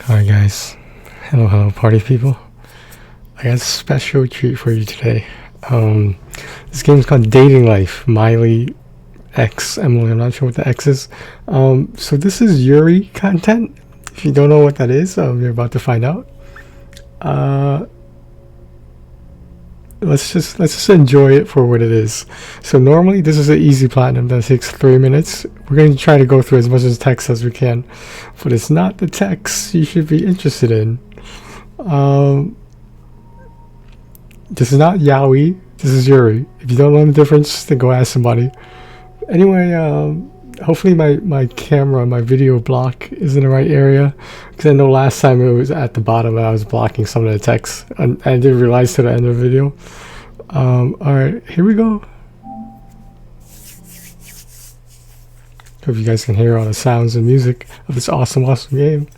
Alright guys, hello party people. I got a special treat for you today. This game is called Dating Life, Miley X Emily, I'm not sure what the X is. So this is Yuri content. If you don't know what that is, you're about to find out. Let's just enjoy it for what it is. So normally this is an easy platinum that takes 3 minutes. We're going to try to go through as much as text as we can, but it's not the text you should be interested in. This is not yaoi, this is Yuri. If you don't know the difference, then go ask somebody. Anyway, hopefully my camera, my video block is in the right area, because I know last time it was at the bottom and I was blocking some of the text, and I didn't realize to the end of the video. Alright, here we go. Hope you guys can hear all the sounds and music of this awesome game.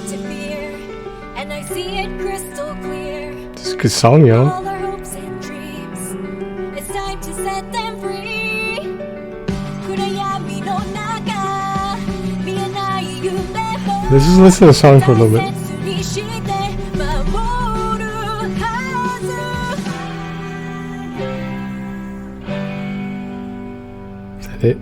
To fear, and I see it crystal clear. It's a good song, yo. All our hopes and dreams, it's time to set them free. Let's just listen to the song for a little bit. Is that it?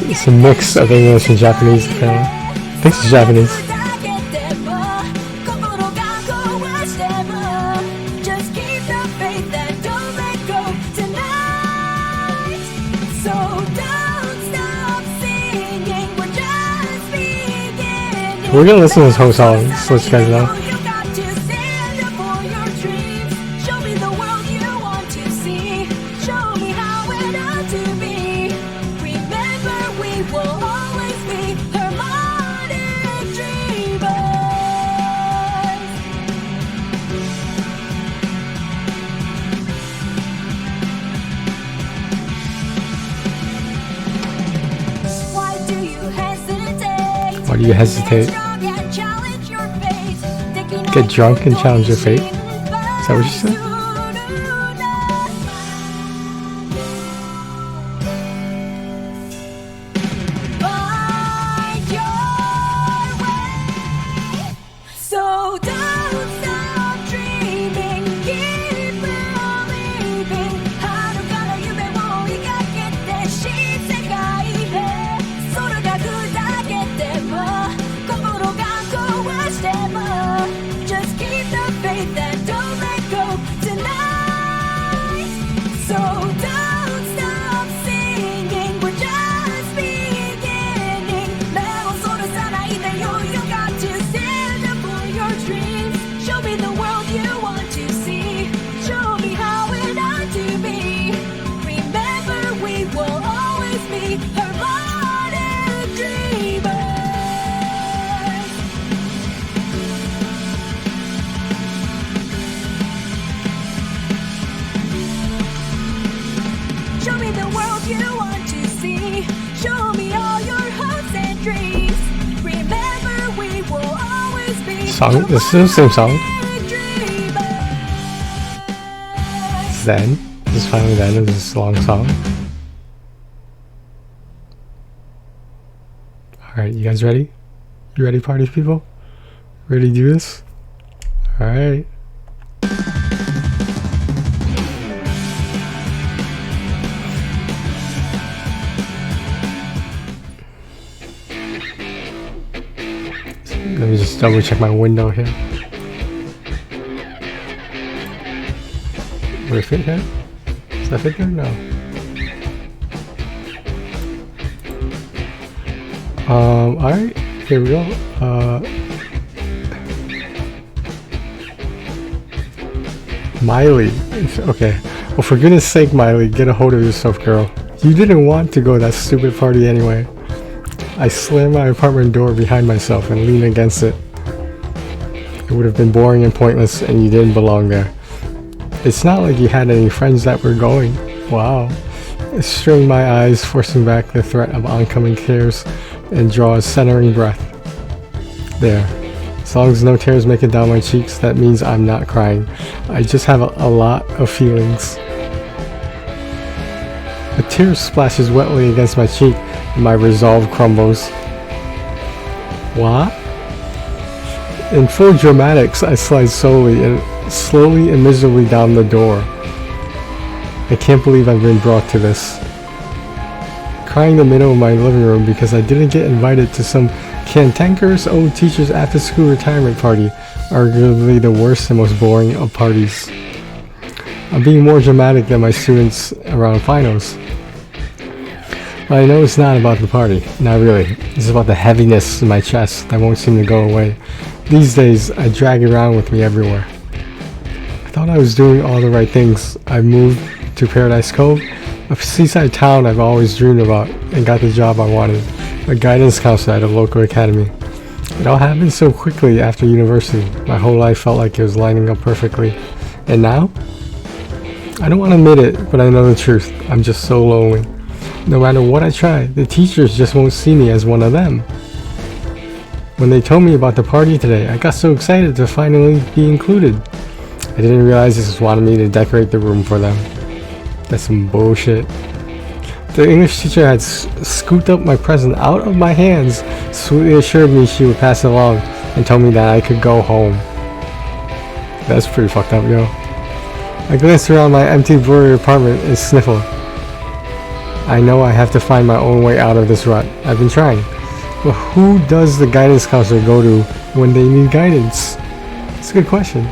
It's a mix of English and Japanese, apparently. I think it's Japanese. We're gonna listen to this whole song, just to let you guys know. Why do you hesitate? Get drunk and challenge your fate? Is that what you said? Song? This is the same song. Then, this is finally the end of this long song. Alright, you guys ready? You ready, party people? Ready to do this? Alright. Let me just double check my window here. Will it fit here? Does that fit here? No. Alright, here we go. Miley. Okay. Well, for goodness sake, Miley, get a hold of yourself, girl. You didn't want to go to that stupid party anyway. I slammed my apartment door behind myself and leaned against it. It would have been boring and pointless, and you didn't belong there. It's not like you had any friends that were going. Wow. I strained my eyes, forcing back the threat of oncoming tears, and draw a centering breath. There. As long as no tears make it down my cheeks, that means I'm not crying. I just have a lot of feelings. A tear splashes wetly against my cheek, and my resolve crumbles. What? In full dramatics, I slide slowly and miserably down the door. I can't believe I've been brought to this. Crying in the middle of my living room because I didn't get invited to some cantankerous old teacher's after-school retirement party, arguably the worst and most boring of parties. I'm being more dramatic than my students around finals. But I know it's not about the party, not really. It's about the heaviness in my chest that won't seem to go away. These days, I drag it around with me everywhere. I thought I was doing all the right things. I moved to Paradise Cove, a seaside town I've always dreamed about, and got the job I wanted, a guidance counselor at a local academy. It all happened so quickly after university. My whole life felt like it was lining up perfectly. And now? I don't want to admit it, but I know the truth. I'm just so lonely. No matter what I try, the teachers just won't see me as one of them. When they told me about the party today, I got so excited to finally be included. I didn't realize this wanted me to decorate the room for them. That's some bullshit. The English teacher had scooped up my present out of my hands, sweetly assured me she would pass it along, and told me that I could go home. That's pretty fucked up, yo. I glanced around my empty blurry apartment and sniffled. I know I have to find my own way out of this rut. I've been trying. But who does the guidance counselor go to when they need guidance? It's a good question.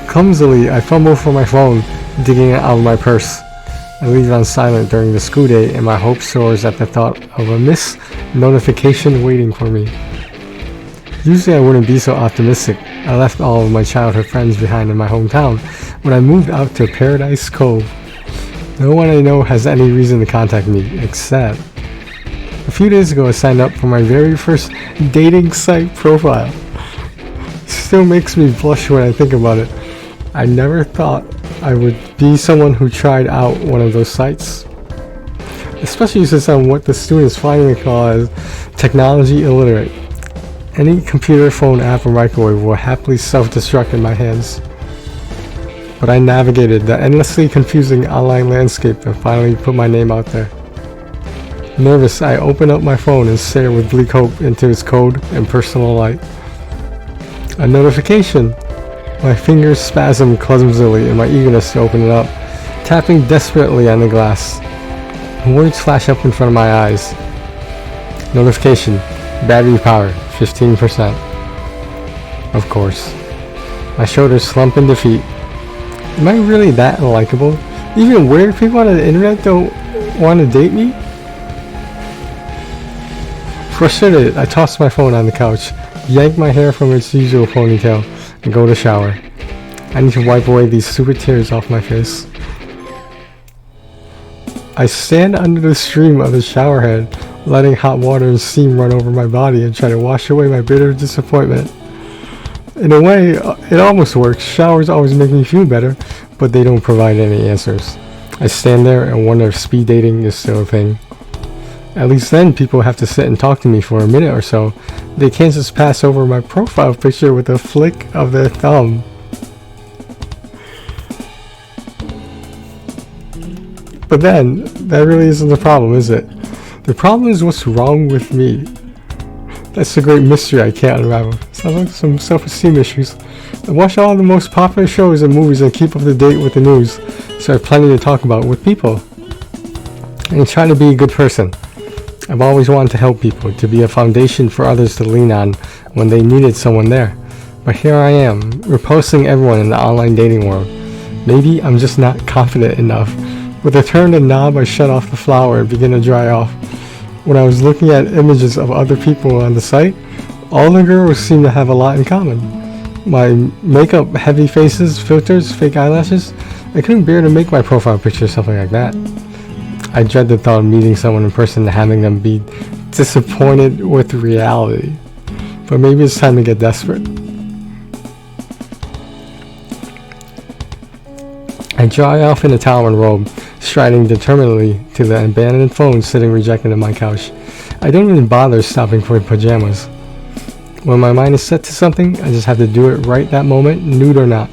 Clumsily, I fumble for my phone, digging it out of my purse. I leave it on silent during the school day, and my hope soars at the thought of a missed notification waiting for me. Usually I wouldn't be so optimistic. I left all of my childhood friends behind in my hometown when I moved out to Paradise Cove. No one I know has any reason to contact me, except a few days ago I signed up for my very first dating site profile. It still makes me blush when I think about it. I never thought I would be someone who tried out one of those sites. Especially since I'm what the students finally call as technology illiterate. Any computer, phone, app, or microwave will happily self-destruct in my hands. But I navigated the endlessly confusing online landscape and finally put my name out there. Nervous, I open up my phone and stare with bleak hope into its code and personal light. A notification! My fingers spasm clumsily in my eagerness to open it up, tapping desperately on the glass. Words flash up in front of my eyes. Notification. Battery power, 15%. Of course. My shoulders slump in defeat. Am I really that unlikable? Even weird people on the internet don't want to date me? Frustrated, I toss my phone on the couch, yank my hair from its usual ponytail, and go to shower. I need to wipe away these stupid tears off my face. I stand under the stream of the shower head, letting hot water and steam run over my body and try to wash away my bitter disappointment. In a way, it almost works. Showers always make me feel better, but they don't provide any answers. I stand there and wonder if speed dating is still a thing. At least then people have to sit and talk to me for a minute or so. They can't just pass over my profile picture with a flick of their thumb. But then, that really isn't the problem, is it? The problem is what's wrong with me. That's the great mystery I can't unravel. Sounds like some self-esteem issues. I watch all the most popular shows and movies and keep up to date with the news, so I have plenty to talk about with people. And try to be a good person. I've always wanted to help people, to be a foundation for others to lean on when they needed someone there. But here I am, repulsing everyone in the online dating world. Maybe I'm just not confident enough. With a turn the knob, I shut off the flower and begin to dry off. When I was looking at images of other people on the site, all the girls seemed to have a lot in common. my makeup heavy faces, filters, fake eyelashes. I couldn't bear to make my profile picture something like that. I dread the thought of meeting someone in person and having them be disappointed with reality. But maybe it's time to get desperate. I dry off in a towel and robe, striding determinedly to the abandoned phone sitting rejected on my couch. I don't even bother stopping for pajamas. When my mind is set to something, I just have to do it right that moment, nude or not.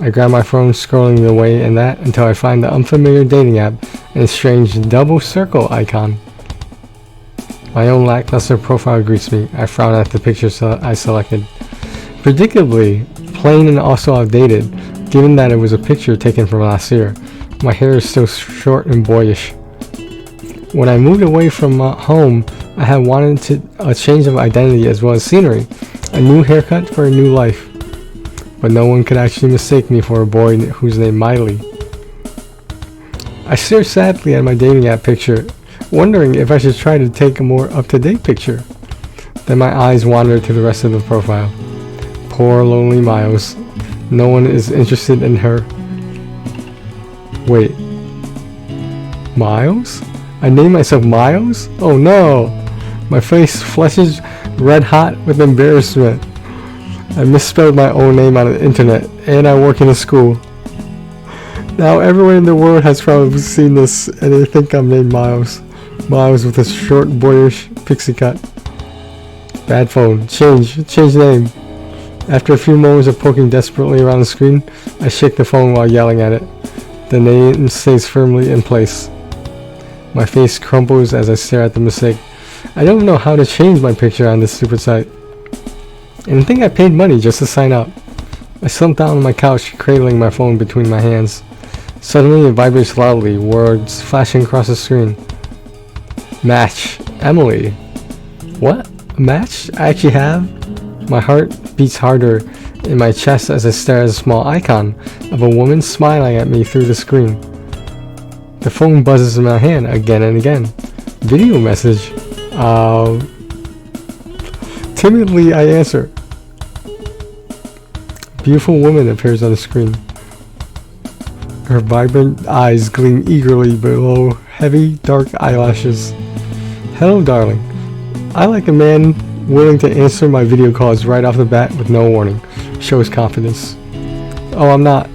I grab my phone, scrolling away in that until I find the unfamiliar dating app and a strange double circle icon. My own lackluster profile greets me. I frown at the picture I selected. Predictably, plain and also outdated, given that it was a picture taken from last year. My hair is still short and boyish. When I moved away from home, I had wanted a change of identity as well as scenery, a new haircut for a new life. But no one could actually mistake me for a boy who's named Miley. I stare sadly at my dating app picture, wondering if I should try to take a more up-to-date picture. Then my eyes wander to the rest of the profile. Poor lonely Miles. No one is interested in her. Wait. Miles? I named myself Miles? Oh no! My face flushes red hot with embarrassment. I misspelled my own name on the internet, and I work in a school. Now everyone in the world has probably seen this, and they think I'm named Miles. Miles with a short, boyish pixie cut. Bad phone. Change name. After a few moments of poking desperately around the screen, I shake the phone while yelling at it. The name stays firmly in place. My face crumbles as I stare at the mistake. I don't know how to change my picture on this stupid site. And I think I paid money just to sign up. I slump down on my couch, cradling my phone between my hands. Suddenly it vibrates loudly, words flashing across the screen. Match. Emily. What? A match? I actually have? My heart beats harder in my chest as I stare at a small icon of a woman smiling at me through the screen. The phone buzzes in my hand again and again. Video message. Timidly I answer. Beautiful woman appears on the screen. Her vibrant eyes gleam eagerly below heavy, dark eyelashes. Hello, darling. I like a man willing to answer my video calls right off the bat with no warning. Shows confidence. Oh, I'm not.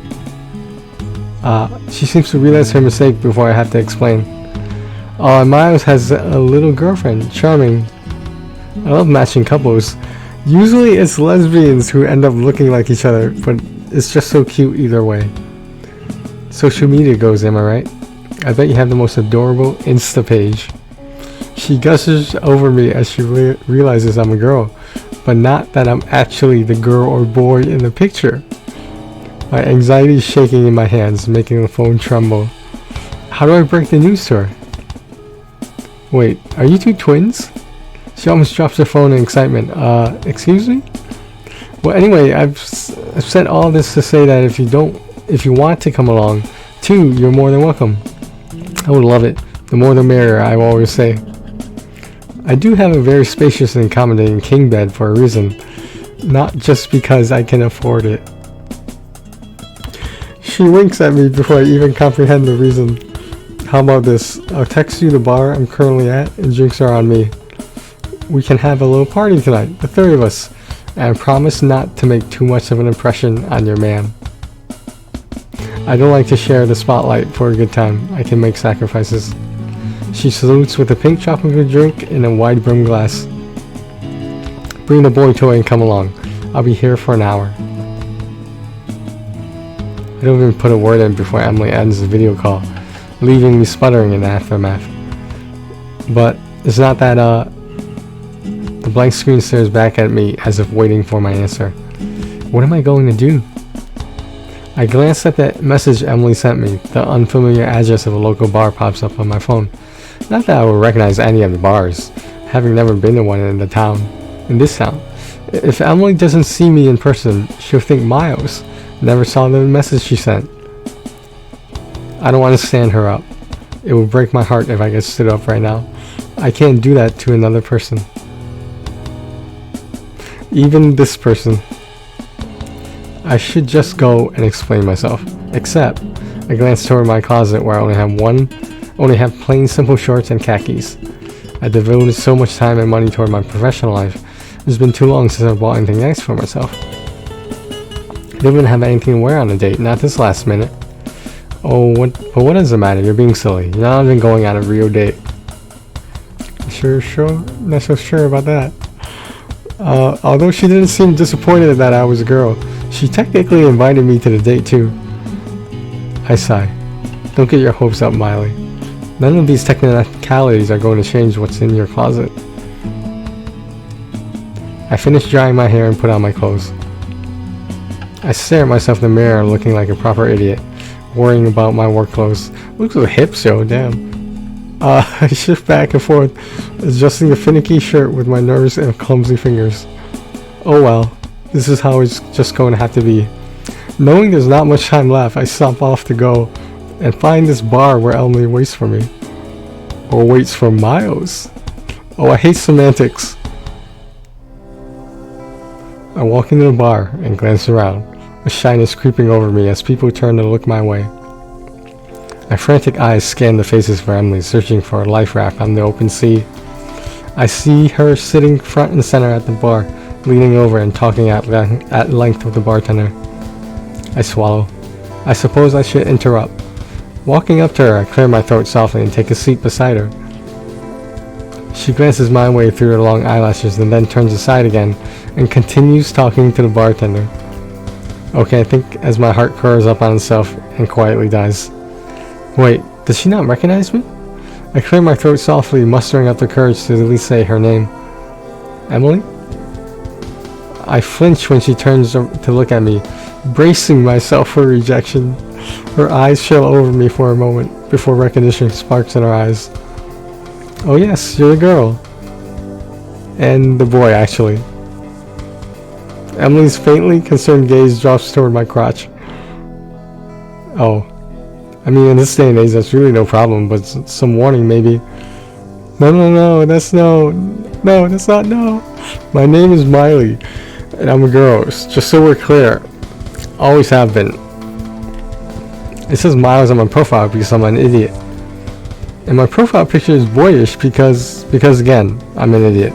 She seems to realize her mistake before I have to explain. Oh, Miles has a little girlfriend. Charming. I love matching couples. Usually it's lesbians who end up looking like each other, but it's just so cute either way. Social media goes, am I right? I bet you have the most adorable Insta page. She gushes over me as she realizes I'm a girl, but not that I'm actually the girl or boy in the picture. My anxiety is shaking in my hands, making the phone tremble. How do I break the news to her? Wait, are you two twins? She almost drops her phone in excitement. Excuse me? Well, anyway, I've said all this to say that if you want to come along, too, you're more than welcome. I would love it. The more the merrier, I always say. I do have a very spacious and accommodating king bed for a reason, not just because I can afford it. She winks at me before I even comprehend the reason. How about this? I'll text you the bar I'm currently at, and drinks are on me. We can have a little party tonight, the three of us, and I promise not to make too much of an impression on your man. I don't like to share the spotlight for a good time. I can make sacrifices. She salutes with a pink tropical drink in a wide brim glass. Bring the boy toy and come along. I'll be here for an hour. I don't even put a word in before Emily ends the video call, leaving me sputtering in the aftermath. But it's not that, the blank screen stares back at me as if waiting for my answer. What am I going to do? I glance at that message Emily sent me. The unfamiliar address of a local bar pops up on my phone. Not that I will recognize any of the bars, having never been to one in this town. If Emily doesn't see me in person, she'll think Miles never saw the message she sent. I don't want to stand her up. It would break my heart if I get stood up right now. I can't do that to another person. Even this person. I should just go and explain myself. Except, I glance toward my closet where I only have plain simple shorts and khakis. I devoted so much time and money toward my professional life. It's been too long since I bought anything nice for myself. I don't even have anything to wear on a date, not this last minute. Oh, but what does it matter? You're being silly. You're not even going on a real date. Sure, not so sure about that. Although she didn't seem disappointed that I was a girl, she technically invited me to the date too. I sigh. Don't get your hopes up, Miley. None of these technicalities are going to change what's in your closet. I finish drying my hair and put on my clothes. I stare at myself in the mirror looking like a proper idiot, worrying about my work clothes. Looks like a hip show, damn. I shift back and forth, adjusting the finicky shirt with my nervous and clumsy fingers. Oh well, this is how it's just going to have to be. Knowing there's not much time left, I stomp off to go and find this bar where Emily waits for me. Or waits for Miles. Oh, I hate semantics. I walk into the bar and glance around, a shyness creeping over me as people turn to look my way. My frantic eyes scan the faces for Emily, searching for a life raft on the open sea. I see her sitting front and center at the bar, leaning over and talking at length with the bartender. I swallow. I suppose I should interrupt. Walking up to her, I clear my throat softly and take a seat beside her. She glances my way through her long eyelashes and then turns aside again and continues talking to the bartender. Okay, I think as my heart curls up on itself and quietly dies. Wait, does she not recognize me? I clear my throat softly, mustering up the courage to at least say her name. Emily? I flinch when she turns to look at me, bracing myself for rejection. Her eyes chill over me for a moment before recognition sparks in her eyes. Oh yes, you're the girl. And the boy, actually. Emily's faintly concerned gaze drops toward my crotch. Oh. I mean, in this day and age, that's really no problem, but some warning, maybe. No, that's no. No, that's not no. My name is Miley, and I'm a girl, just so we're clear. Always have been. It says Miles on my profile because I'm an idiot. And my profile picture is boyish because again, I'm an idiot.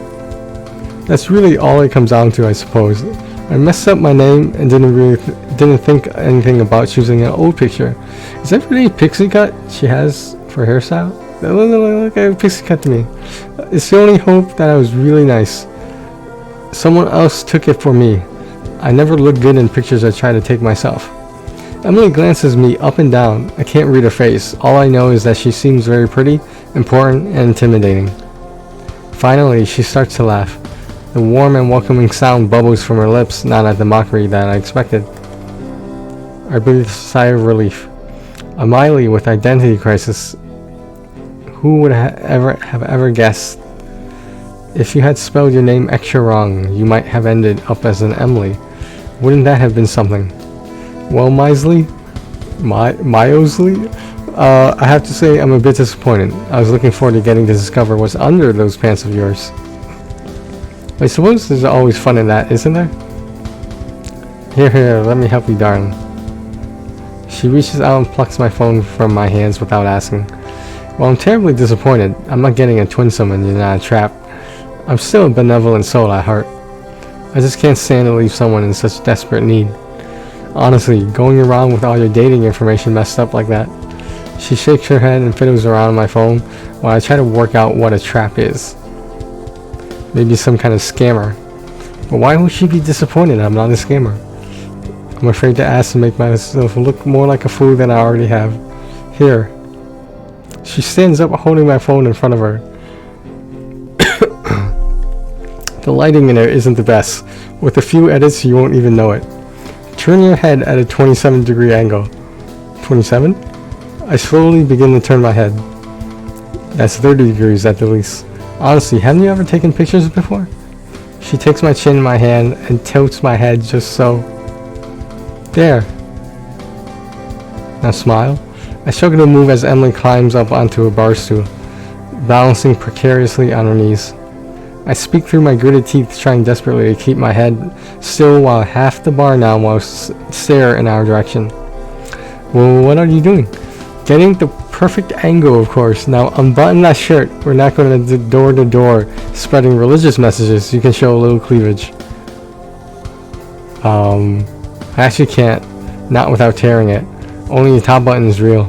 That's really all it comes down to, I suppose. I messed up my name and didn't think anything about choosing an old picture. Is that really a pixie cut she has for hairstyle? Look at a pixie cut to me. It's the only hope that I was really nice. Someone else took it for me. I never look good in pictures I try to take myself. Emily glances me up and down. I can't read her face. All I know is that she seems very pretty, important, and intimidating. Finally, she starts to laugh. The warm and welcoming sound bubbles from her lips, not at the mockery that I expected. I breathe a sigh of relief. A Miley with identity crisis. Who would have ever guessed? If you had spelled your name extra wrong, you might have ended up as an Emily. Wouldn't that have been something? Well, Misley? I have to say I'm a bit disappointed. I was looking forward to getting to discover what's under those pants of yours. I suppose there's always fun in that, isn't there? Here, let me help you, darling. She reaches out and plucks my phone from my hands without asking. Well, I'm terribly disappointed. I'm not getting a twinsome and you're not a trap. I'm still a benevolent soul at heart. I just can't stand to leave someone in such desperate need. Honestly, going around with all your dating information messed up like that. She shakes her head and fiddles around on my phone while I try to work out what a trap is. Maybe some kind of scammer. But why would she be disappointed I'm not a scammer? I'm afraid to ask and make myself look more like a fool than I already have. Here. She stands up holding my phone in front of her. The lighting in it isn't the best. With a few edits you won't even know it. Turn your head at a 27-degree angle. 27? I slowly begin to turn my head. That's 30 degrees at the least. Honestly, haven't you ever taken pictures before? She takes my chin in my hand and tilts my head just so. There. Now smile. I struggle to move as Emily climbs up onto a bar stool, balancing precariously on her knees. I speak through my gritted teeth, trying desperately to keep my head still while half the bar now must stare in our direction. Well, what are you doing? Getting the perfect angle, of course. Now unbutton that shirt. We're not going to door to door spreading religious messages. You can show a little cleavage. I actually can't. Not without tearing it. Only the top button is real.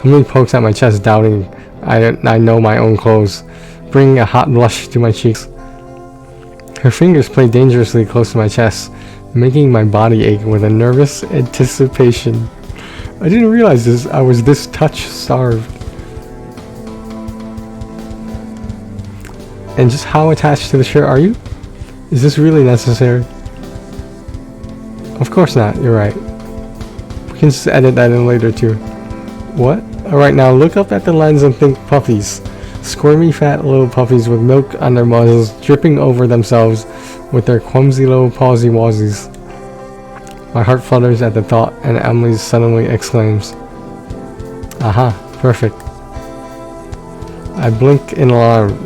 Emily pokes at my chest, doubting I know my own clothes, bringing a hot blush to my cheeks. Her fingers play dangerously close to my chest, making my body ache with a nervous anticipation. I didn't realize this. I was this touch-starved. And just how attached to the shirt are you? Is this really necessary? Of course not, you're right. We can just edit that in later too. What? Alright, now look up at the lens and think puppies. Squirmy fat little puppies with milk on their muzzles, dripping over themselves with their clumsy little palsy wazzies. My heart flutters at the thought, and Emily suddenly exclaims, "Aha, perfect." I blink in alarm.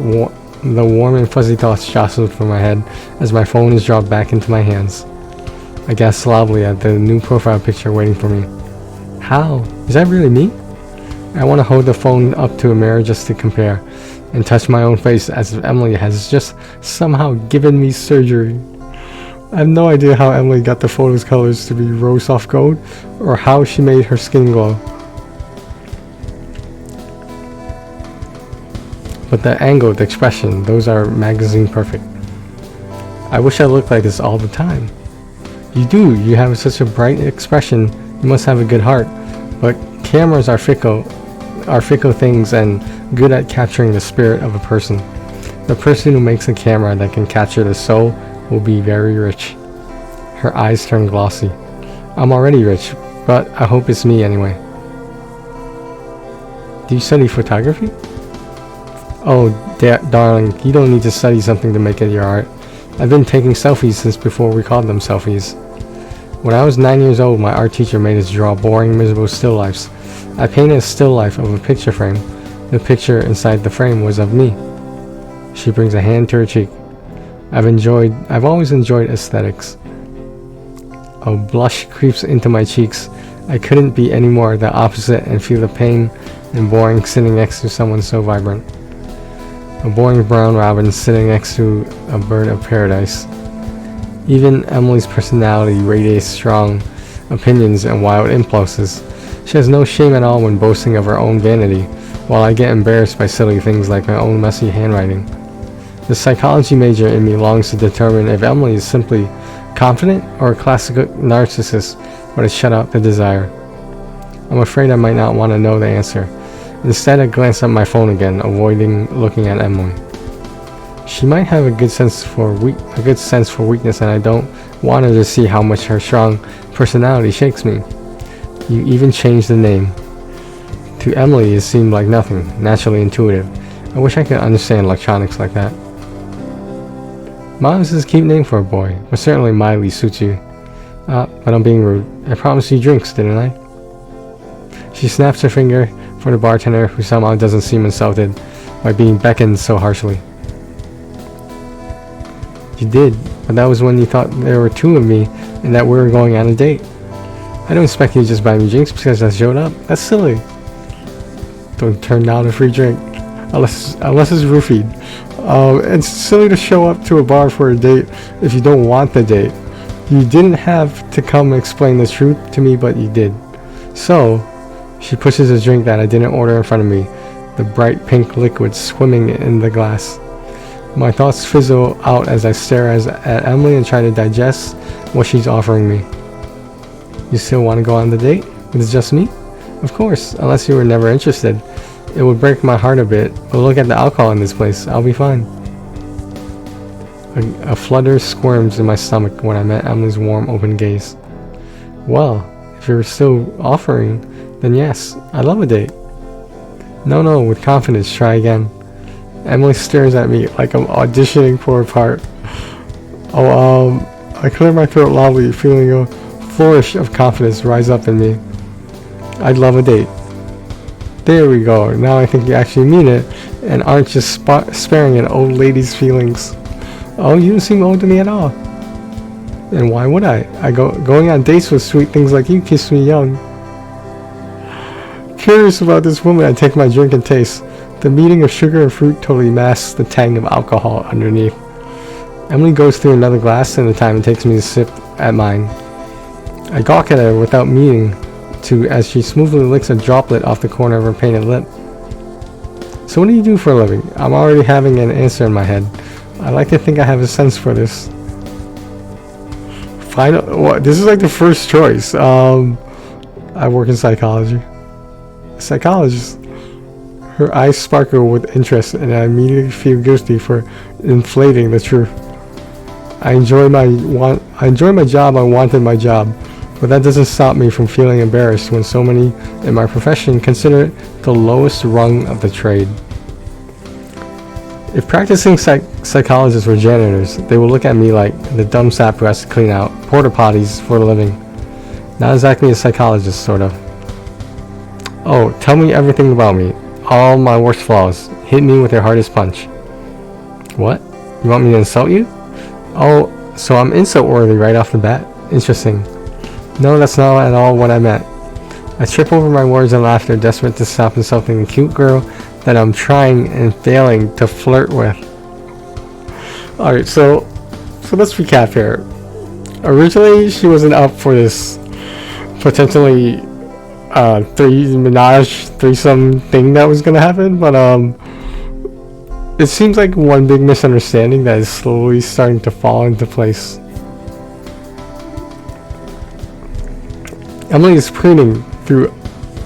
The warm and fuzzy thoughts jostle from my head as my phone is dropped back into my hands. I gasp loudly at the new profile picture waiting for me. How? Is that really me? I want to hold the phone up to a mirror just to compare, and touch my own face as if Emily has just somehow given me surgery. I have no idea how Emily got the photo's colors to be rose soft gold, or how she made her skin glow. But the angle, the expression, those are magazine perfect. I wish I looked like this all the time. You do, you have such a bright expression, you must have a good heart. But cameras are fickle things and good at capturing the spirit of a person. The person who makes a camera that can capture the soul will be very rich. Her eyes turn glossy. I'm already rich, but I hope it's me anyway. Do you study photography? Oh, darling, you don't need to study something to make it your art. I've been taking selfies since before we called them selfies. When I was 9 years old, my art teacher made us draw boring, miserable still lifes. I painted a still life of a picture frame. The picture inside the frame was of me. She brings a hand to her cheek. I've always enjoyed aesthetics. A blush creeps into my cheeks. I couldn't be any more the opposite and feel the pain and boring sitting next to someone so vibrant. A boring brown robin sitting next to a bird of paradise. Even Emily's personality radiates strong opinions and wild impulses. She has no shame at all when boasting of her own vanity, while I get embarrassed by silly things like my own messy handwriting. The psychology major in me longs to determine if Emily is simply confident or a classic narcissist, but I shut out the desire. I'm afraid I might not want to know the answer. Instead, I glance at my phone again, avoiding looking at Emily. She might have a good sense for weakness, and I don't want her to see how much her strong personality shakes me. You even changed the name. To Emily, it seemed like nothing, naturally intuitive. I wish I could understand electronics like that. Miles is a cute name for a boy, but certainly Miley suits you. But I'm being rude. I promised you drinks, didn't I? She snaps her finger for the bartender, who somehow doesn't seem insulted by being beckoned so harshly. You did, but that was when you thought there were two of me and that we were going on a date. I don't expect you to just buy me drinks because I showed up. That's silly. Don't turn down a free drink unless it's roofied. It's silly to show up to a bar for a date if you don't want the date. You didn't have to come and explain the truth to me, but you did. So, she pushes a drink that I didn't order in front of me, the bright pink liquid swimming in the glass. My thoughts fizzle out as I stare at Emily and try to digest what she's offering me. You still want to go on the date? With just me? Of course, unless you were never interested. It would break my heart a bit, but look at the alcohol in this place. I'll be fine. A flutter squirms in my stomach when I met Emily's warm, open gaze. Well, if you're still offering, then yes, I love a date. No, with confidence, try again. Emily stares at me like I'm auditioning for a part. I clear my throat loudly, feeling a flourish of confidence rise up in me. I'd love a date. There we go. Now I think you actually mean it. and aren't just sparing an old lady's feelings. Oh, you don't seem old to me at all. And why would I? Going on dates with sweet things like you keeps me young. Curious about this woman, I take my drink and taste. The meeting of sugar and fruit totally masks the tang of alcohol underneath. Emily goes through another glass in the time it takes me to sip at mine. I gawk at her without meaning to as she smoothly licks a droplet off the corner of her painted lip. So what do you do for a living? I'm already having an answer in my head. I like to think I have a sense for this. This is like the first choice. I work in psychology. Psychologist. Her eyes sparkle with interest, and I immediately feel guilty for inflating the truth. I enjoy my job. I wanted my job, but that doesn't stop me from feeling embarrassed when so many in my profession consider it the lowest rung of the trade. If practicing psychologists were janitors, they will look at me like the dumb sap who has to clean out porta potties for a living. Not exactly a psychologist, sort of. Oh, tell me everything about me. All my worst flaws. Hit me with your hardest punch. What? You want me to insult you? Oh, so I'm insult worthy right off the bat? Interesting. No, that's not at all what I meant. I trip over my words in laughter, desperate to stop insulting the cute girl that I'm trying and failing to flirt with. Alright, so let's recap here. Originally, she wasn't up for this potentially threesome thing that was gonna happen, but it seems like one big misunderstanding that is slowly starting to fall into place. Emily is preening through,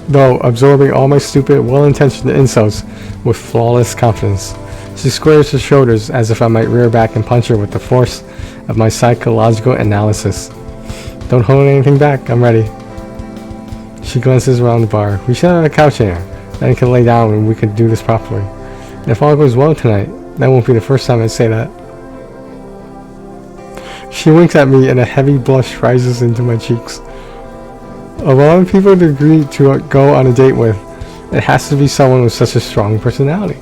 though absorbing all my stupid, well-intentioned insults with flawless confidence. She squares her shoulders as if I might rear back and punch her with the force of my psychological analysis. Don't hold anything back, I'm ready. She glances around the bar. We should have a couch here. Then I can lay down and we could do this properly. And if all goes well tonight, that won't be the first time I say that. She winks at me and a heavy blush rises into my cheeks. Of all the people to agree to go on a date with, it has to be someone with such a strong personality.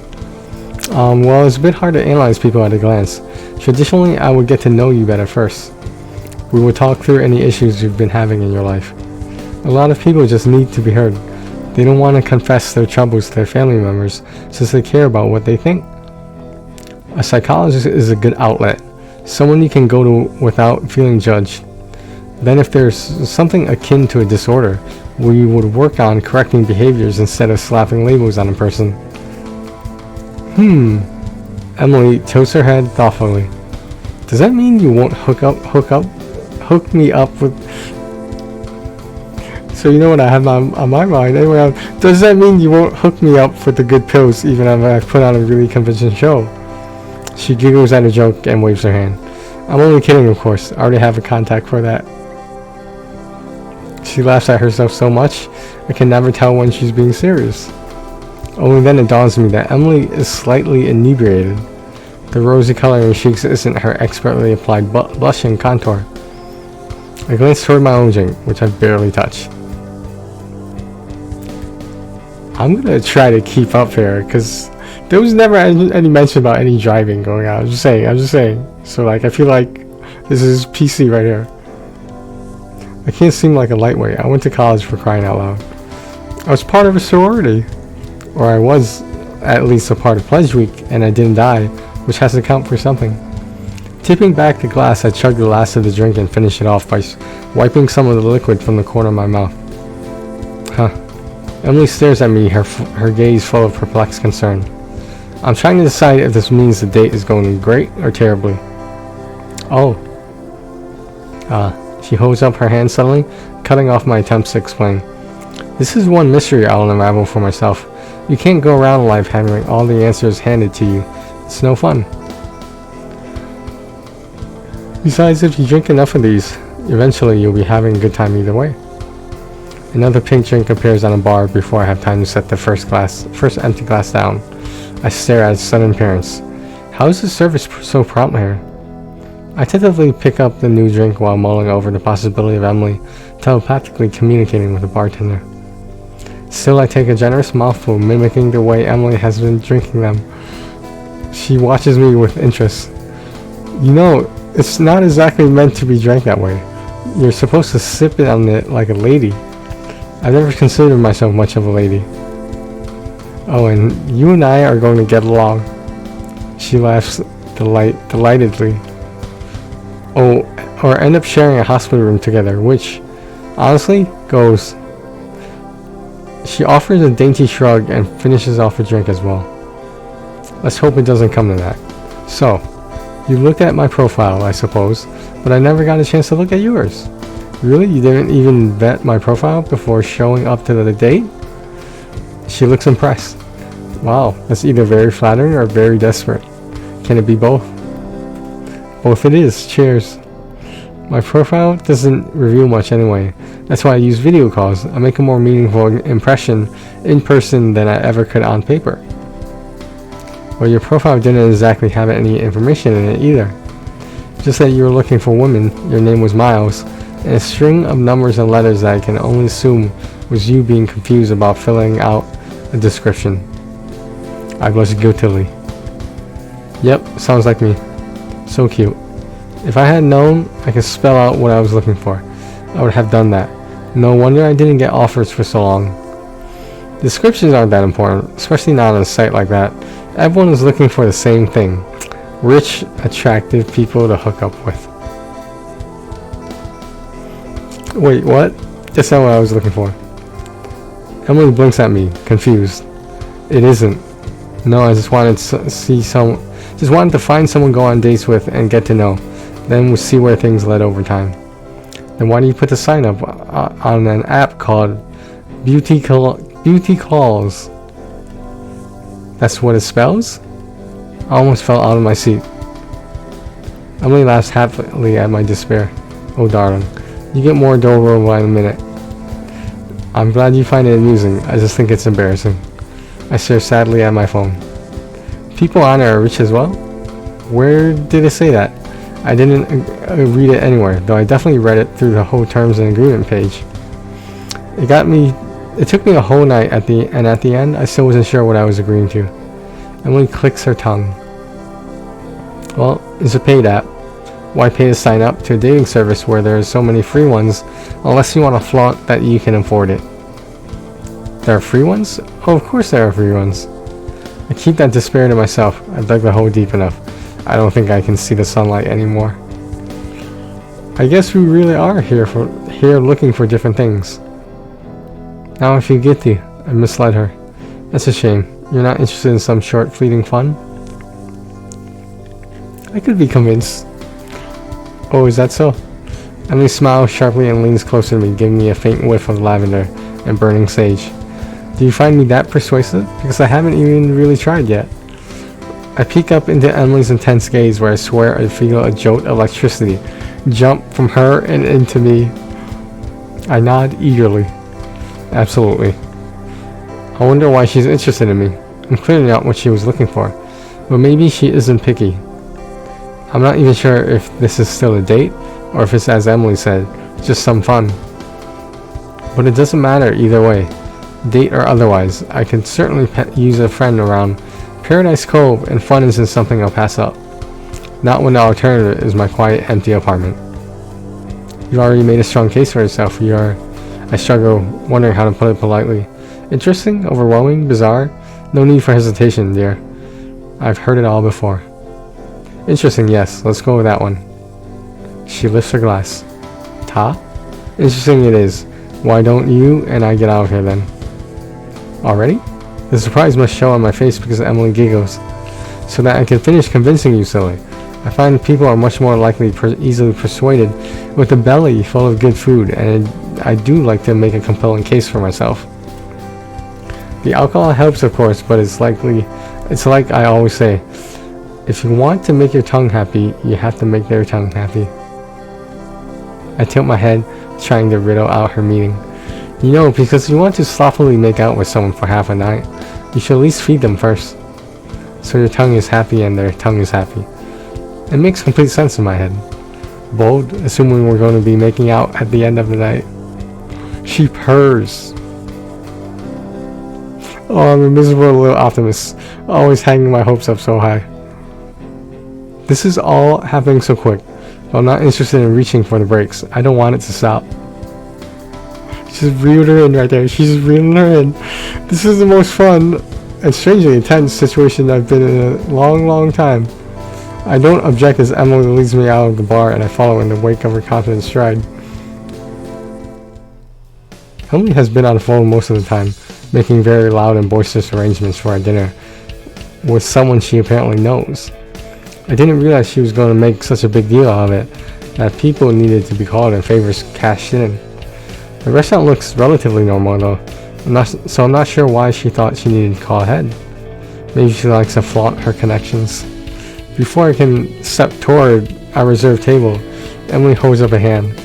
Well, it's a bit hard to analyze people at a glance. Traditionally, I would get to know you better first. We would talk through any issues you've been having in your life. A lot of people just need to be heard. They don't want to confess their troubles to their family members since they care about what they think. A psychologist is a good outlet, someone you can go to without feeling judged. Then if there's something akin to a disorder, we would work on correcting behaviors instead of slapping labels on a person. Emily tilts her head thoughtfully. Does that mean you won't hook me up with... So you know what I have on my mind. Anyway, does that mean you won't hook me up with the good pills even if I put on a really convincing show? She giggles at a joke and waves her hand. I'm only kidding, of course. I already have a contact for that. She laughs at herself so much, I can never tell when she's being serious. Only then it dawns on me that Emily is slightly inebriated. The rosy color in her cheeks isn't her expertly applied blush and contour. I glance toward my own drink, which I barely touch. I'm gonna try to keep up here, because there was never any mention about any driving going on. I'm just saying. So like, I feel like this is PC right here. I can't seem like a lightweight. I went to college, for crying out loud. I was part of a sorority. Or I was at least a part of Pledge Week, and I didn't die, which has to count for something. Tipping back the glass, I chugged the last of the drink and finished it off by wiping some of the liquid from the corner of my mouth. Emily stares at me, her gaze full of perplexed concern. I'm trying to decide if this means the date is going great or terribly. She holds up her hand suddenly, cutting off my attempts to explain. This is one mystery I'll unravel for myself. You can't go around life having all the answers handed to you. It's no fun. Besides, if you drink enough of these, eventually you'll be having a good time either way. Another pink drink appears on a bar before I have time to set the first empty glass down. I stare at its sudden appearance. How is the service so prompt here? I tentatively pick up the new drink while mulling over the possibility of Emily telepathically communicating with the bartender. Still, I take a generous mouthful, mimicking the way Emily has been drinking them. She watches me with interest. You know, it's not exactly meant to be drank that way. You're supposed to sip it on it like a lady. I've never considered myself much of a lady. Oh, and you and I are going to get along. She laughs delightedly. Oh, or end up sharing a hospital room together, which, honestly, goes. She offers a dainty shrug and finishes off a drink as well. Let's hope it doesn't come to that. So, you looked at my profile, I suppose, but I never got a chance to look at yours. Really? You didn't even vet my profile before showing up to the date? She looks impressed. Wow, that's either very flattering or very desperate. Can it be both? Both it is. Cheers. My profile doesn't reveal much anyway. That's why I use video calls. I make a more meaningful impression in person than I ever could on paper. Well, your profile didn't exactly have any information in it either. Just that you were looking for women, your name was Miles, and a string of numbers and letters that I can only assume was you being confused about filling out a description. I blushed guiltily. Yep, sounds like me. So cute. If I had known I could spell out what I was looking for, I would have done that. No wonder I didn't get offers for so long. Descriptions aren't that important, especially not on a site like that. Everyone is looking for the same thing. Rich, attractive people to hook up with. Wait, what? That's not what I was looking for. Emily blinks at me, confused. It isn't. No, I just wanted to just wanted to find someone to go on dates with and get to know. Then we'll see where things led over time. Then why do you put the sign up on an app called Beauty Calls? That's what it spells? I almost fell out of my seat. Emily laughs happily at my despair. Oh darling, you get more adorable in a minute. I'm glad you find it amusing. I just think it's embarrassing. I stare sadly at my phone. People on it are rich as well? Where did it say that? I didn't read it anywhere, though I definitely read it through the whole terms and agreement page. It took me a whole night at the end, I still wasn't sure what I was agreeing to. Emily clicks her tongue. Well, it's a paid app. Why pay to sign up to a dating service where there are so many free ones, unless you want to flaunt that you can afford it? There are free ones? Oh, of course there are free ones. I keep that despair to myself. I dug the hole deep enough. I don't think I can see the sunlight anymore. I guess we really are here looking for different things. Now I feel guilty. I misled her. That's a shame. You're not interested in some short, fleeting fun? I could be convinced. Oh, is that so? Emily smiles sharply and leans closer to me, giving me a faint whiff of lavender and burning sage. Do you find me that persuasive? Because I haven't even really tried yet. I peek up into Emily's intense gaze where I swear I feel a jolt of electricity jump from her and into me. I nod eagerly. Absolutely. I wonder why she's interested in me. I'm clearly not what she was looking for. But maybe she isn't picky. I'm not even sure if this is still a date, or if it's, as Emily said, just some fun. But it doesn't matter either way. Date or otherwise, I can certainly use a friend around Paradise Cove, and fun isn't something I'll pass up. Not when the alternative is my quiet, empty apartment. You've already made a strong case for yourself. I struggle, wondering how to put it politely. Interesting? Overwhelming? Bizarre? No need for hesitation, dear. I've heard it all before. Interesting, yes. Let's go with that one. She lifts her glass. Ta? Interesting it is. Why don't you and I get out of here then? Already? The surprise must show on my face because Emily giggles. So that I can finish convincing you, silly. I find people are much more likely easily persuaded with a belly full of good food, and I do like to make a compelling case for myself. The alcohol helps, of course, but it's like I always say, if you want to make your tongue happy, you have to make their tongue happy. I tilt my head, trying to riddle out her meaning. You know, because you want to sloppily make out with someone for half a night, you should at least feed them first. So your tongue is happy and their tongue is happy. It makes complete sense in my head. Bold, assuming we're going to be making out at the end of the night. She purrs. Oh, I'm a miserable little optimist, always hanging my hopes up so high. This is all happening so quick, but I'm not interested in reaching for the brakes. I don't want it to stop. She's reeled her in right there. She's reeling her in. This is the most fun and strangely intense situation I've been in a long, long time. I don't object as Emily leads me out of the bar and I follow in the wake of her confident stride. Emily has been on the phone most of the time, making very loud and boisterous arrangements for our dinner with someone she apparently knows. I didn't realize she was going to make such a big deal out of it, that people needed to be called and favors cashed in. The restaurant looks relatively normal though, so I'm not sure why she thought she needed to call ahead. Maybe she likes to flaunt her connections. Before I can step toward our reserved table, Emily holds up a hand.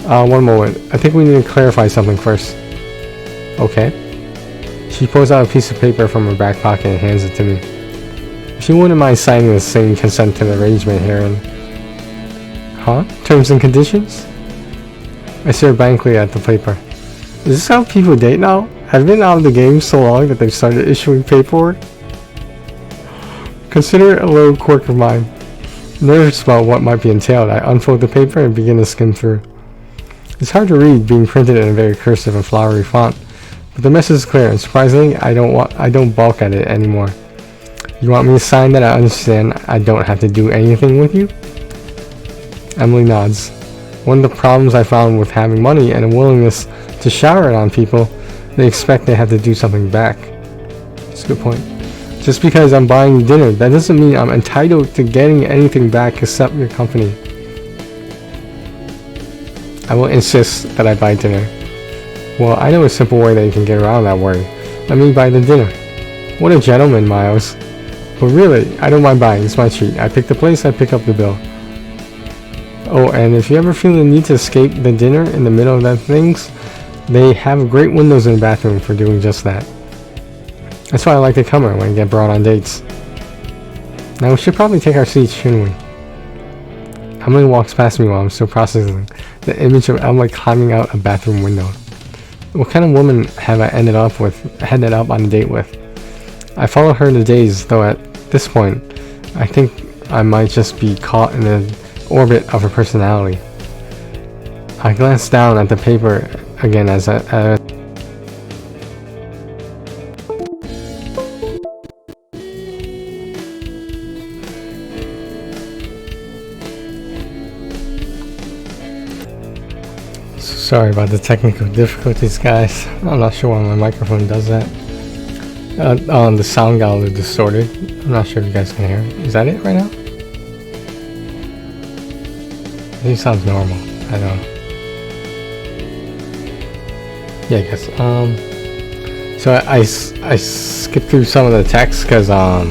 One moment. I think we need to clarify something first. Okay. She pulls out a piece of paper from her back pocket and hands it to me. If you wouldn't mind signing this saying consent to the arrangement herein. Huh? Terms and conditions? I stare blankly at the paper. Is this how people date now? I've been out of the game so long that they've started issuing paperwork? Consider it a little quirk of mine. Nervous about what might be entailed, I unfold the paper and begin to skim through. It's hard to read, being printed in a very cursive and flowery font, but the message is clear, and surprisingly, I don't balk at it anymore. You want me to sign that I understand I don't have to do anything with you? Emily nods. One of the problems I found with having money and a willingness to shower it on people, they expect they have to do something back. That's a good point. Just because I'm buying you dinner, that doesn't mean I'm entitled to getting anything back except your company. I will insist that I buy dinner. Well, I know a simple way that you can get around that worry. Let me buy the dinner. What a gentleman, Miles. But really, I don't mind buying. It's my treat. I pick the place, I pick up the bill. Oh, and if you ever feel the need to escape the dinner in the middle of that things, they have great windows in the bathroom for doing just that. That's why I like to come here when I get brought on dates. Now we should probably take our seats, shouldn't we? Emily walks past me while I'm still processing the image of Emily climbing out a bathroom window. What kind of woman have I ended up on a date with? I follow her in a daze, though at this point, I think I might just be caught in the orbit of her personality. I glance down at the paper again as sorry about the technical difficulties, guys. I'm not sure why my microphone does that. The sound got a little distorted. I'm not sure if you guys can hear it. Is that it right now? I think it sounds normal. I don't know. Yeah, I guess. So I skipped through some of the text because I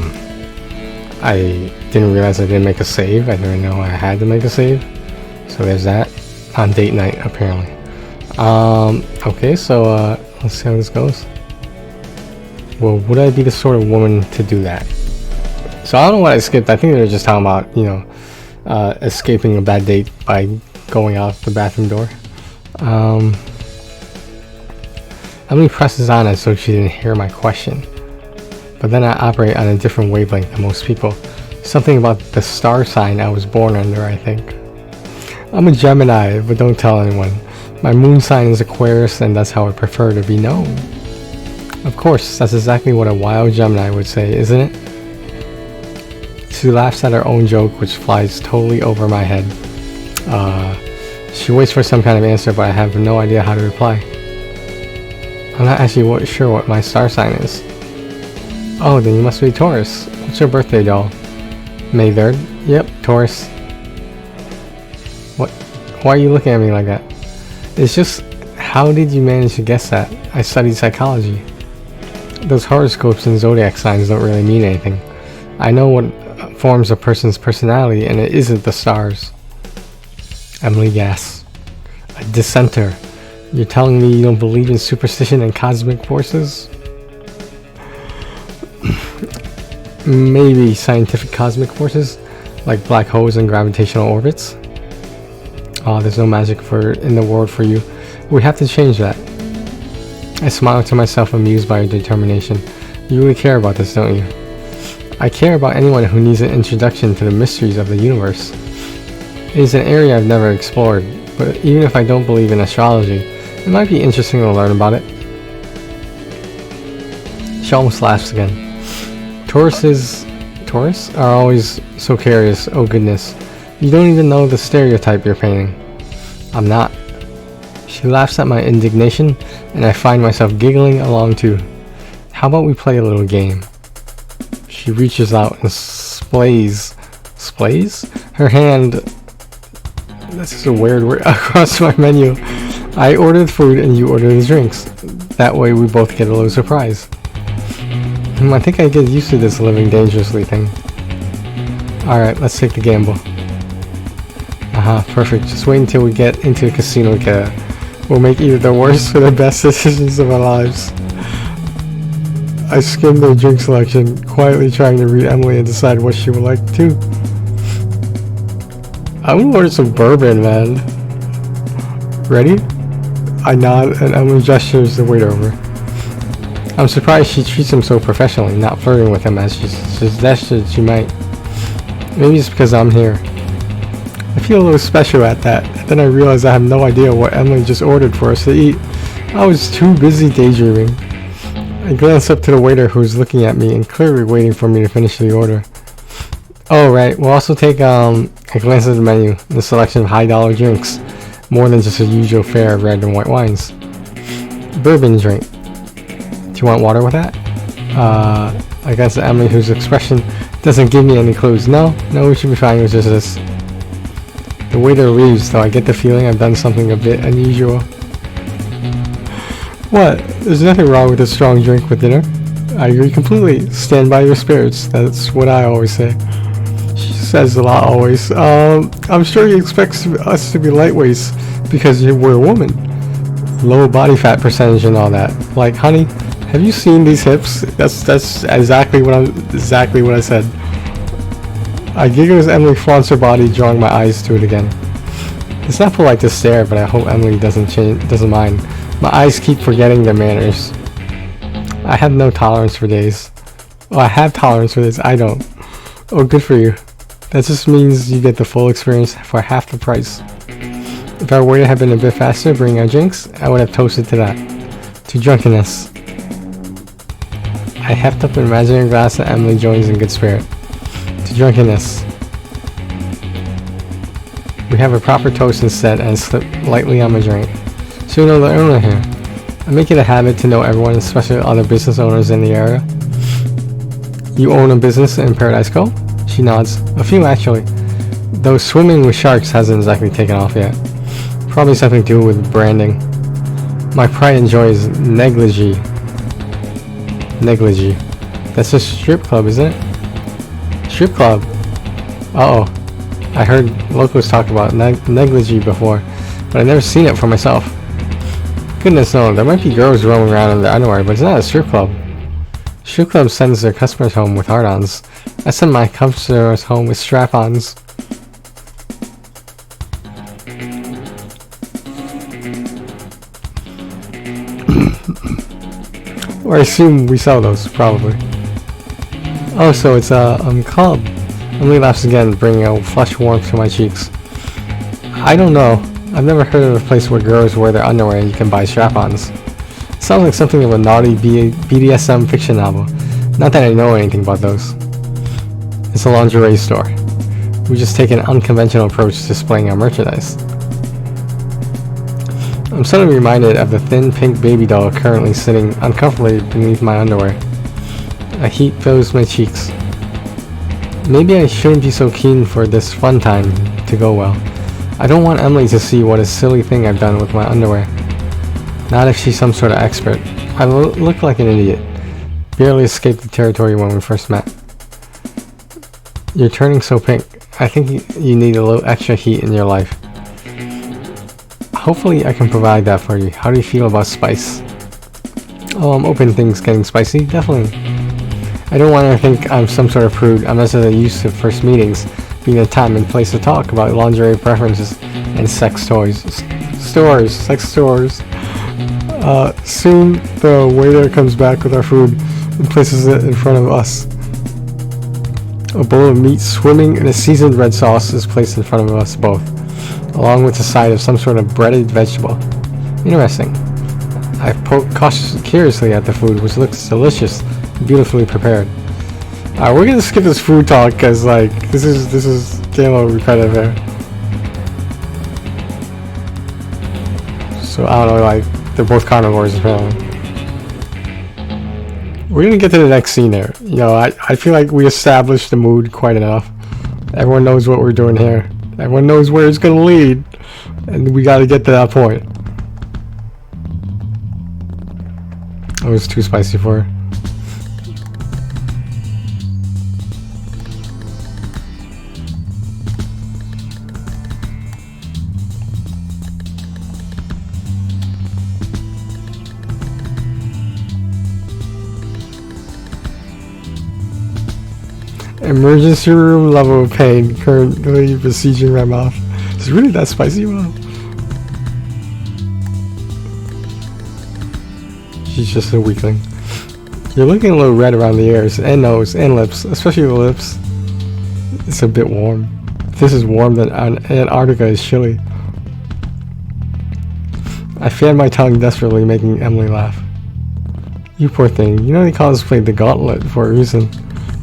didn't realize I didn't make a save. I didn't know I had to make a save. So there's that. On date night, apparently. Okay, so let's see how this goes. Well, would I be the sort of woman to do that? So I don't know what I skipped. I think they were just talking about, you know, escaping a bad date by going out the bathroom door. Emily presses on as though she didn't hear my question. But then I operate on a different wavelength than most people. Something about the star sign I was born under, I think. I'm a Gemini, but don't tell anyone. My moon sign is Aquarius, and that's how I prefer to be known. Of course, that's exactly what a wild Gemini would say, isn't it? She laughs at her own joke, which flies totally over my head. She waits for some kind of answer, but I have no idea how to reply. I'm not actually sure what my star sign is. Oh, then you must be Taurus. What's your birthday, doll? May 3rd? Yep, Taurus. What? Why are you looking at me like that? It's just, how did you manage to guess that? I studied psychology. Those horoscopes and zodiac signs don't really mean anything. I know what forms a person's personality, and it isn't the stars. Emily gasps. A dissenter. You're telling me you don't believe in superstition and cosmic forces? Maybe scientific cosmic forces, like black holes and gravitational orbits. Oh, there's no magic in the world for you. We have to change that. I smiled to myself, amused by her determination. You really care about this, don't you? I care about anyone who needs an introduction to the mysteries of the universe. It is an area I've never explored, but even if I don't believe in astrology, it might be interesting to learn about it. She almost laughs again. Tauruses are always so curious, oh goodness. You don't even know the stereotype you're painting. I'm not. She laughs at my indignation, and I find myself giggling along too. How about we play a little game? She reaches out and splays her hand, this is a weird word, across my menu. I order the food and you order the drinks. That way we both get a little surprise. I think I get used to this living dangerously thing. Alright, let's take the gamble. Perfect. Just wait until we get into the casino together. We'll make either the worst or the best decisions of our lives. I skimmed their drink selection, quietly trying to read Emily and decide what she would like too. I would order some bourbon, man. Ready? I nod and Emily gestures the waiter over. I'm surprised she treats him so professionally, not flirting with him as she suggested she might. Maybe it's because I'm here. I feel a little special at that, and then I realize I have no idea what Emily just ordered for us to eat. I was too busy daydreaming. I glance up to the waiter who's looking at me and clearly waiting for me to finish the order. Oh right, we'll also take a glance at the menu, the selection of high-dollar drinks, more than just a usual fare of red and white wines. Bourbon drink. Do you want water with that? I guess Emily, whose expression doesn't give me any clues. No, we should be fine with just this. The waiter leaves, though I get the feeling I've done something a bit unusual. What? There's nothing wrong with a strong drink with dinner. I agree completely. Stand by your spirits. That's what I always say. She says a lot always. I'm sure he expects us to be lightweights because we're a woman. Low body fat percentage and all that. Like, honey, have you seen these hips? That's exactly what I said. I giggle as Emily flaunts her body, drawing my eyes to it again. It's not polite to stare, but I hope Emily doesn't mind. My eyes keep forgetting their manners. I have no tolerance for days. Oh, I have tolerance for this. I don't. Oh, good for you. That just means you get the full experience for half the price. If our waiter had been a bit faster bringing our drinks, I would have toasted to that. To drunkenness. I heft up an imaginary glass and Emily joins in good spirit. To drunkenness. We have a proper toast instead and slip lightly on my drink. So you know the owner here. I make it a habit to know everyone, especially other business owners in the area. You own a business in Paradise Cove? She nods. A few actually. Though swimming with sharks hasn't exactly taken off yet. Probably something to do with branding. My pride and joy is negligee. Negligee. That's a strip club, isn't it? Strip club. Uh-oh. I heard locals talk about negligee before, but I've never seen it for myself. Goodness no, there might be girls roaming around in their underwear, but it's not a strip club. Strip club sends their customers home with hard-ons. I send my customers home with strap-ons. Or I assume we sell those, probably. Oh, so it's a club. Emily laughs again, bringing a flush warmth to my cheeks. I don't know. I've never heard of a place where girls wear their underwear and you can buy strap-ons. It sounds like something of a naughty BDSM fiction novel. Not that I know anything about those. It's a lingerie store. We just take an unconventional approach to displaying our merchandise. I'm suddenly reminded of the thin pink baby doll currently sitting uncomfortably beneath my underwear. A heat fills my cheeks. Maybe I shouldn't be so keen for this fun time to go well. I don't want Emily to see what a silly thing I've done with my underwear. Not if she's some sort of expert. I look like an idiot. Barely escaped the territory when we first met. You're turning so pink. I think you need a little extra heat in your life. Hopefully I can provide that for you. How do you feel about spice? Oh, I'm open to things getting spicy. Definitely. I don't want her to think I'm some sort of prude. I'm as used to first meetings being a time and place to talk about lingerie preferences and sex toys. Sex stores. Soon the waiter comes back with our food and places it in front of us. A bowl of meat swimming in a seasoned red sauce is placed in front of us both, along with a side of some sort of breaded vegetable. Interesting. I poke curiously at the food, which looks delicious and beautifully prepared. Alright, we're gonna skip this food talk because like this is getting a little repetitive here. So I don't know, like they're both carnivores apparently. We're gonna get to the next scene there. You know, I feel like we established the mood quite enough. Everyone knows what we're doing here. Everyone knows where it's gonna lead, and we gotta get to that point. It was too spicy for her. Emergency room level of pain currently besieging my mouth. Is it really that spicy? Wow. She's just a weakling. You're looking a little red around the ears and nose and lips, especially the lips. It's a bit warm. If this is warm, then Antarctica is chilly. I fan my tongue desperately, making Emily laugh. You poor thing. You know they cosplayed the gauntlet for a reason.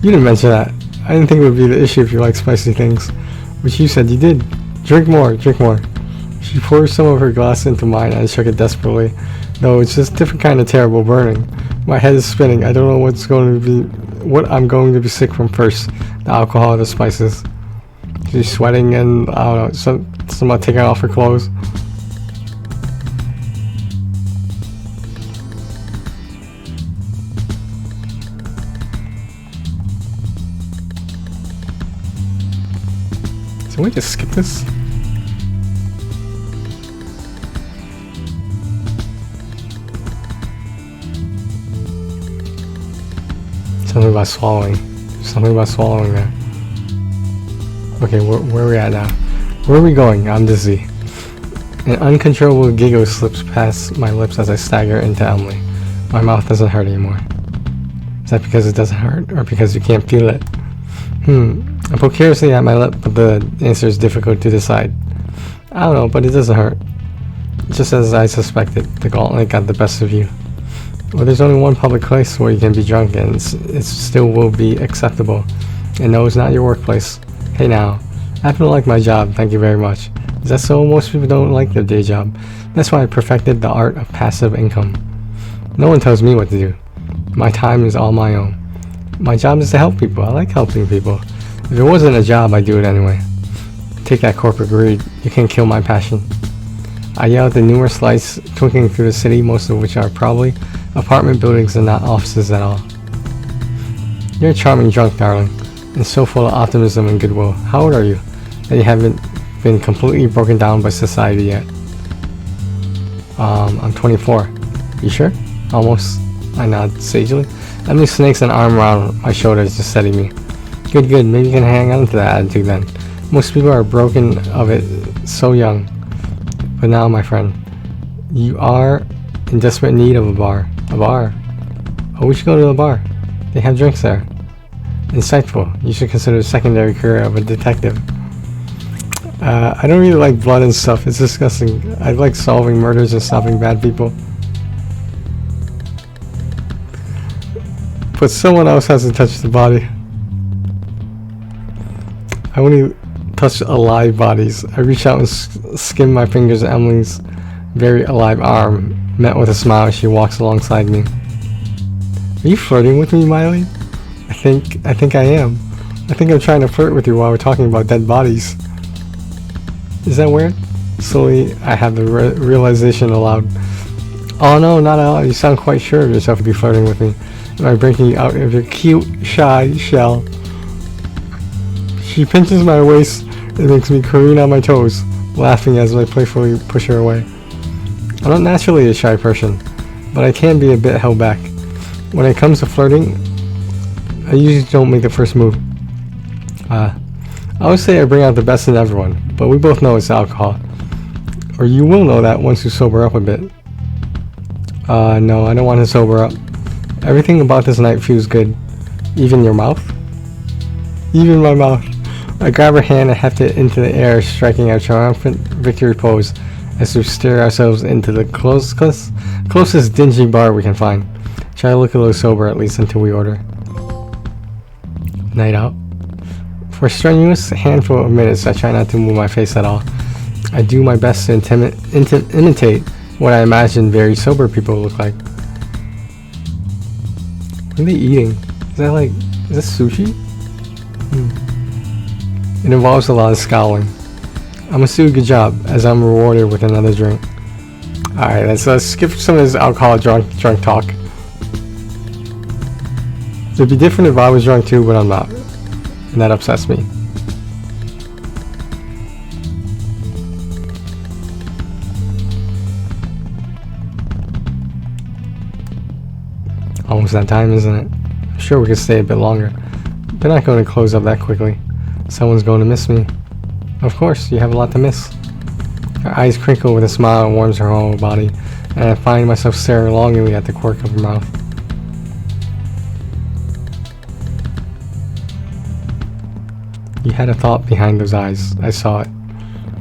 You didn't mention that. I didn't think it would be the issue if you like spicy things, but you said you did. Drink more, drink more. She poured some of her glass into mine and I shook it desperately. No, it's just a different kind of terrible burning. My head is spinning. I don't know what I'm going to be sick from first. The alcohol or the spices. She's sweating and I don't know, someone taking off her clothes. Can we just skip this? Something about swallowing. Something about swallowing there. Okay, where are we at now? Where are we going? I'm dizzy. An uncontrollable giggle slips past my lips as I stagger into Emily. My mouth doesn't hurt anymore. Is that because it doesn't hurt, or because you can't feel it? I poke curiously at my lip, but the answer is difficult to decide. I don't know, but it doesn't hurt. Just as I suspected, the gauntlet got the best of you. Well, there's only one public place where you can be drunk and it still will be acceptable. And no, it's not your workplace. Hey now, I happen to like my job, thank you very much. Is that so? Most people don't like their day job. That's why I perfected the art of passive income. No one tells me what to do. My time is all my own. My job is to help people. I like helping people. If it wasn't a job, I'd do it anyway. Take that corporate greed. You can't kill my passion. I yell at the numerous lights twinkling through the city, most of which are probably apartment buildings and not offices at all. You're a charming drunk, darling, and so full of optimism and goodwill. How old are you? That you haven't been completely broken down by society yet. I'm 24. You sure? Almost. I nod sagely. Emily snakes an arm around my shoulders, just steady me. Good, maybe you can hang on to that attitude then. Most people are broken of it so young. But now, my friend, you are in desperate need of a bar. A bar? Oh, we should go to the bar. They have drinks there. Insightful. You should consider a secondary career of a detective. I don't really like blood and stuff. It's disgusting. I like solving murders and stopping bad people. But someone else hasn't touched the body. I only touch alive bodies. I reach out and skim my fingers at Emily's very alive arm. Met with a smile as she walks alongside me. Are you flirting with me, Miley? I think I am. I think I'm trying to flirt with you while we're talking about dead bodies. Is that weird? Slowly, I have the realization aloud. Oh no, not at all. You sound quite sure of yourself to be flirting with me. Am I breaking you out of your cute, shy shell? She pinches my waist and makes me careen on my toes, laughing as I playfully push her away. I'm not naturally a shy person, but I can be a bit held back. When it comes to flirting, I usually don't make the first move. I always say I bring out the best in everyone, but we both know it's alcohol. Or you will know that once you sober up a bit. No, I don't want to sober up. Everything about this night feels good. Even your mouth? Even my mouth. I grab her hand and heft it into the air, striking a triumphant victory pose as we steer ourselves into the closest dingy bar we can find. Try to look a little sober at least until we order. Night out. For a strenuous handful of minutes, I try not to move my face at all. I do my best to imitate what I imagine very sober people look like. What are they eating? Is this sushi? It involves a lot of scowling. I must do a good job as I'm rewarded with another drink. Alright, let's skip some of this alcohol drunk talk. It'd be different if I was drunk too, but I'm not. And that upsets me. Almost that time, isn't it? I'm sure we could stay a bit longer. They're not going to close up that quickly. Someone's going to miss me. Of course, you have a lot to miss. Her eyes crinkle with a smile and warms her whole body, and I find myself staring longingly at the quirk of her mouth. You had a thought behind those eyes. I saw it.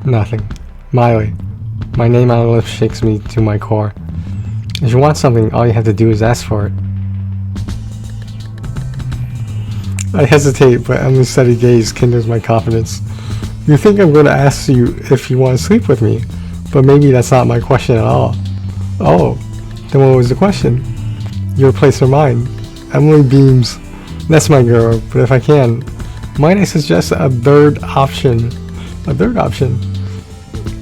Nothing. Miley. My name on her lips shakes me to my core. If you want something, all you have to do is ask for it. I hesitate, but Emily's steady gaze kindles my confidence. You think I'm going to ask you if you want to sleep with me, but maybe that's not my question at all. Oh, then what was the question? Your place or mine? Emily beams. That's my girl, but if I can, might I suggest a third option? A third option?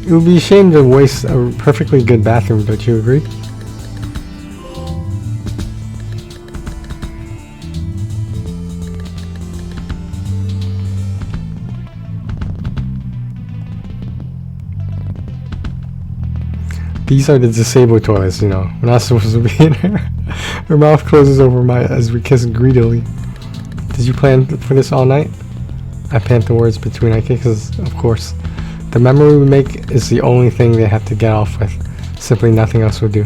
It would be a shame to waste a perfectly good bathroom, don't you agree? These are the disabled toilets, you know. We're not supposed to be in here. Her mouth closes over mine as we kiss greedily. Did you plan for this all night? I pant the words between our kisses, of course. The memory we make is the only thing they have to get off with. Simply nothing else will do.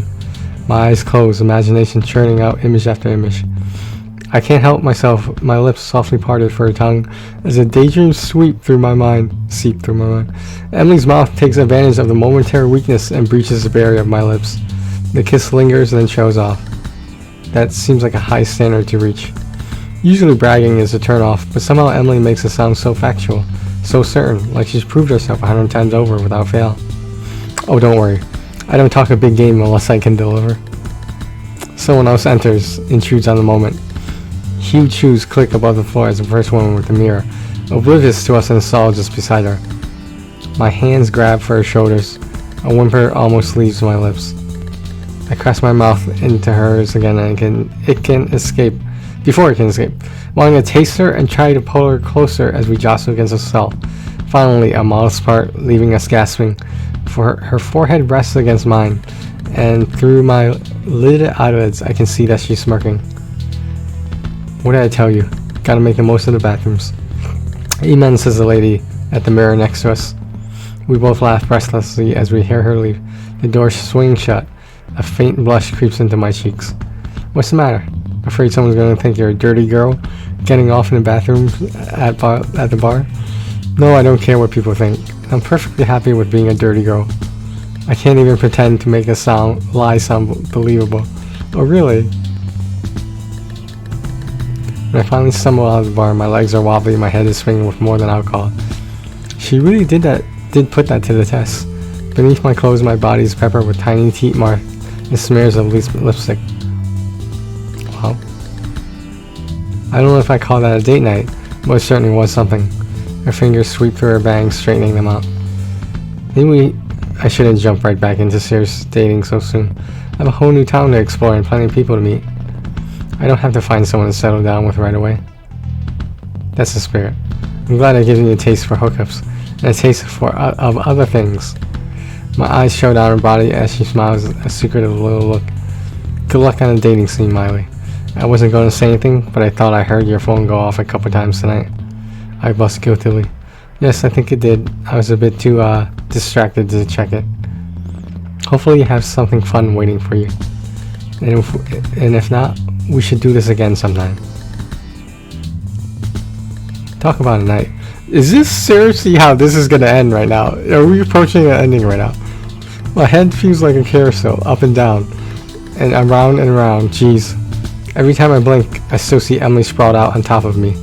My eyes close, imagination churning out image after image. I can't help myself, my lips softly parted for her tongue, as a daydream seep through my mind. Emily's mouth takes advantage of the momentary weakness and breaches the barrier of my lips. The kiss lingers and then shows off. That seems like a high standard to reach. Usually bragging is a turn-off, but somehow Emily makes it sound so factual, so certain, like she's proved herself 100 times over without fail. Oh, don't worry. I don't talk a big game unless I can deliver. Someone else enters, intrudes on the moment. Huge shoes click above the floor as the first woman with the mirror, oblivious to us in the stall just beside her. My hands grab for her shoulders. A whimper almost leaves my lips. I press my mouth into hers again and it can escape. Before it can escape, wanting to taste her and try to pull her closer as we jostle against the stall. Finally, a modest part, leaving us gasping, for her forehead rests against mine, and through my lidded eyelids I can see that she's smirking. What did I tell you? Gotta make the most of the bathrooms. Amen, says the lady at the mirror next to us. We both laugh breathlessly as we hear her leave. The door swings shut. A faint blush creeps into my cheeks. What's the matter? Afraid someone's going to think you're a dirty girl getting off in the bathroom at the bar? No, I don't care what people think. I'm perfectly happy with being a dirty girl. I can't even pretend to make a lie sound believable. Oh, really? When I finally stumble out of the bar, my legs are wobbly, my head is swinging with more than alcohol. She really did put that to the test. Beneath my clothes, my body is peppered with tiny teeth marks and smears of lipstick. Wow. I don't know if I call that a date night, but it certainly was something. Her fingers sweep through her bangs, straightening them out. Maybe I shouldn't jump right back into serious dating so soon. I have a whole new town to explore and plenty of people to meet. I don't have to find someone to settle down with right away. That's the spirit. I'm glad I given you a taste for hookups and a taste of other things. My eyes show down her body as she smiles a secretive little look. Good luck on the dating scene, Miley. I wasn't going to say anything, but I thought I heard your phone go off a couple times tonight. I blushed guiltily. Yes, I think it did. I was a bit too distracted to check it. Hopefully you have something fun waiting for you. And if not, we should do this again sometime. Talk about a night. Is this seriously how this is gonna end right now? Are we approaching an ending right now? My head feels like a carousel, up and down, and around and around. Jeez. Every time I blink, I still see Emily sprawled out on top of me.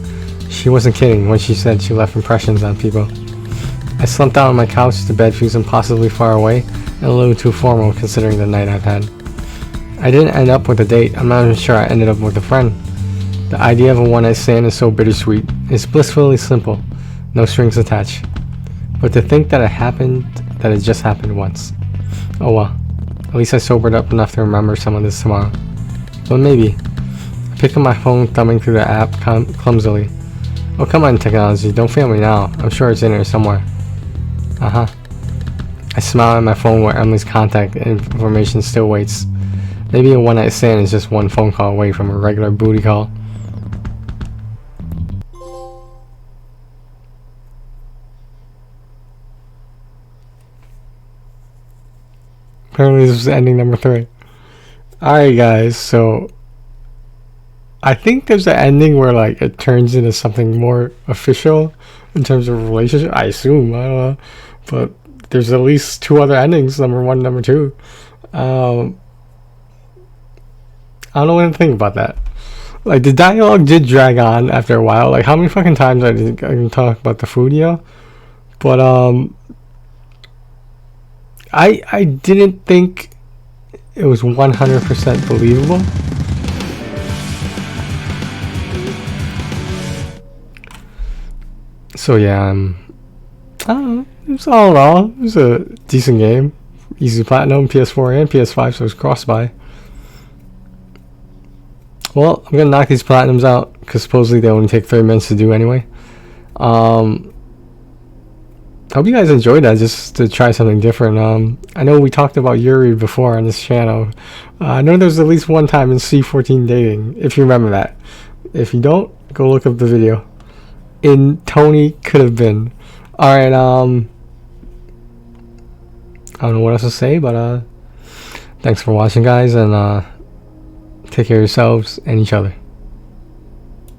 She wasn't kidding when she said she left impressions on people. I slumped down on my couch. The bed feels impossibly far away and a little too formal considering the night I've had. I didn't end up with a date. I'm not even sure I ended up with a friend. The idea of a one-night stand is so bittersweet. It's blissfully simple. No strings attached. But to think that it just happened once. Oh well. At least I sobered up enough to remember some of this tomorrow. But maybe. I picked up my phone, thumbing through the app clumsily. Oh come on technology, don't fail me now. I'm sure it's in here somewhere. I smile at my phone where Emily's contact information still waits. Maybe a one-night stand is just one phone call away from a regular booty call. Apparently this is ending number 3. Alright guys, so I think there's an ending where like it turns into something more official in terms of relationship. I assume, I don't know. But there's at least 2 other endings, number 1 and number 2. I don't know what to think about that. Like the dialogue did drag on after a while. Like how many fucking times I can talk about the food, you know? But I didn't think it was 100% believable. So yeah, I don't know. It was all in all, it was a decent game. Easy platinum, PS4 and PS5, so it was cross-buy. Well, I'm gonna knock these platinums out because supposedly they only take 30 minutes to do anyway. Hope you guys enjoyed that, just to try something different. I know we talked about Yuri before on this channel. I know there's at least one time in C14 dating, if you remember that. If you don't, go look up the video. In Tony Could Have Been. Alright, I don't know what else to say, but thanks for watching guys, and take care of yourselves and each other.